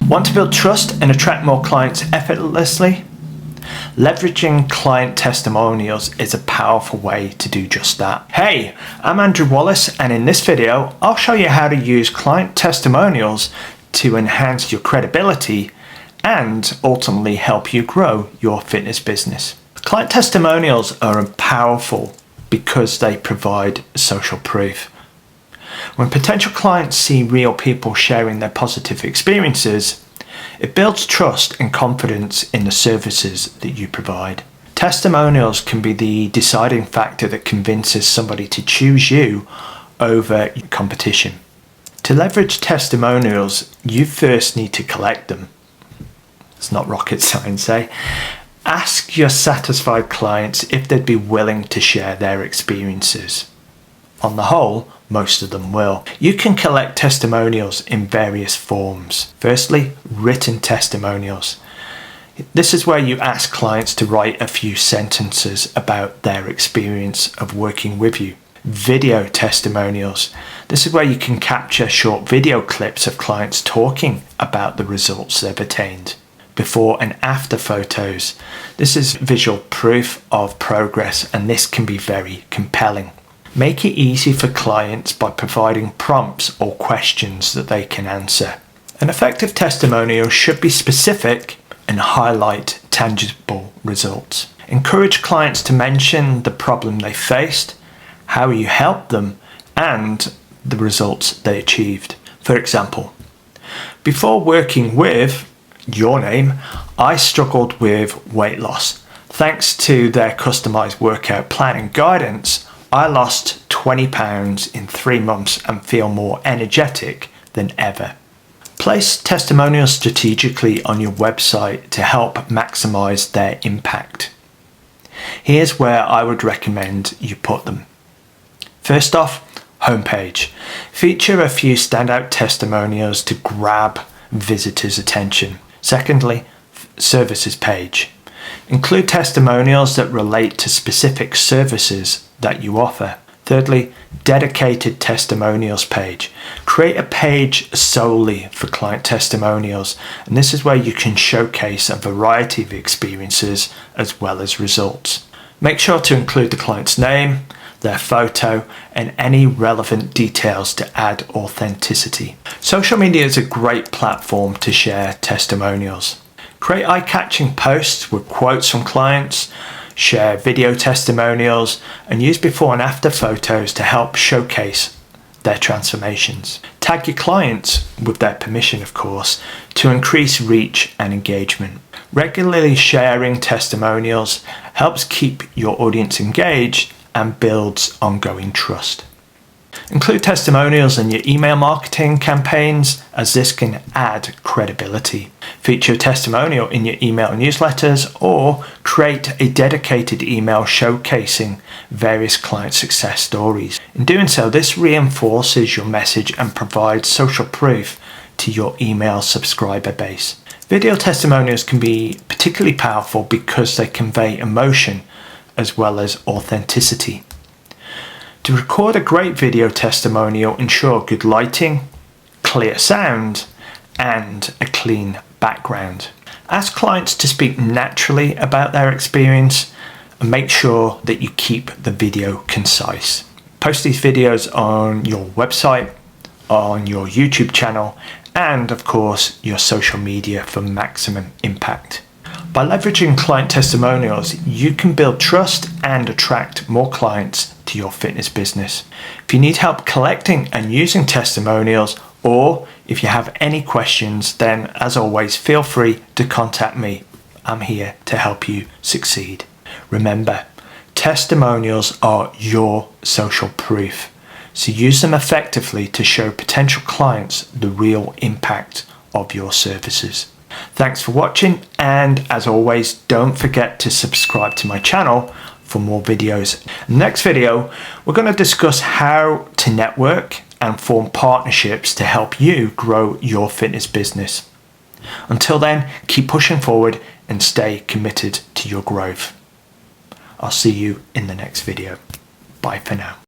Want to build trust and attract more clients effortlessly? Leveraging client testimonials is a powerful way to do just that. Hey, I'm Andrew Wallis, and in this video, I'll show you how to use client testimonials to enhance your credibility and ultimately help you grow your fitness business. Client testimonials are powerful because they provide social proof. When potential clients see real people sharing their positive experiences, it builds trust and confidence in the services that you provide. Testimonials can be the deciding factor that convinces somebody to choose you over your competition. To leverage testimonials, you first need to collect them. It's not rocket science, eh? Ask your satisfied clients if they'd be willing to share their experiences. On the whole, most of them will. You can collect testimonials in various forms. Firstly, written testimonials. This is where you ask clients to write a few sentences about their experience of working with you. Video testimonials. This is where you can capture short video clips of clients talking about the results they've attained. Before and after photos. This is visual proof of progress, and this can be very compelling. Make it easy for clients by providing prompts or questions that they can answer. An effective testimonial should be specific and highlight tangible results. Encourage clients to mention the problem they faced, how you helped them, and the results they achieved. For example, before working with your name, I struggled with weight loss. Thanks to their customized workout plan and guidance, I lost 20 pounds in 3 months and feel more energetic than ever. Place testimonials strategically on your website to help maximize their impact. Here's where I would recommend you put them. First off, homepage. Feature a few standout testimonials to grab visitors' attention. Secondly, services page. Include testimonials that relate to specific services that you offer. Thirdly, dedicated testimonials page. Create a page solely for client testimonials, and this is where you can showcase a variety of experiences as well as results. Make sure to include the client's name, their photo, and any relevant details to add authenticity. Social media is a great platform to share testimonials. Create eye-catching posts with quotes from clients, share video testimonials, and use before and after photos to help showcase their transformations. Tag your clients, with their permission of course, to increase reach and engagement. Regularly sharing testimonials helps keep your audience engaged and builds ongoing trust. Include testimonials in your email marketing campaigns, as this can add credibility. Feature a testimonial in your email newsletters, or create a dedicated email showcasing various client success stories. In doing so, this reinforces your message and provides social proof to your email subscriber base. Video testimonials can be particularly powerful because they convey emotion as well as authenticity. To record a great video testimonial, ensure good lighting, clear sound, and a clean background. Ask clients to speak naturally about their experience and make sure that you keep the video concise. Post these videos on your website, on your YouTube channel, and of course your social media for maximum impact. By leveraging client testimonials, you can build trust and attract more clients to your fitness business. If you need help collecting and using testimonials, or if you have any questions, then as always, feel free to contact me. I'm here to help you succeed. Remember, testimonials are your social proof, so use them effectively to show potential clients the real impact of your services. Thanks for watching, and as always, don't forget to subscribe to my channel for more videos. Next video, we're going to discuss how to network and form partnerships to help you grow your fitness business. Until then, keep pushing forward and stay committed to your growth. I'll see you in the next video. Bye for now.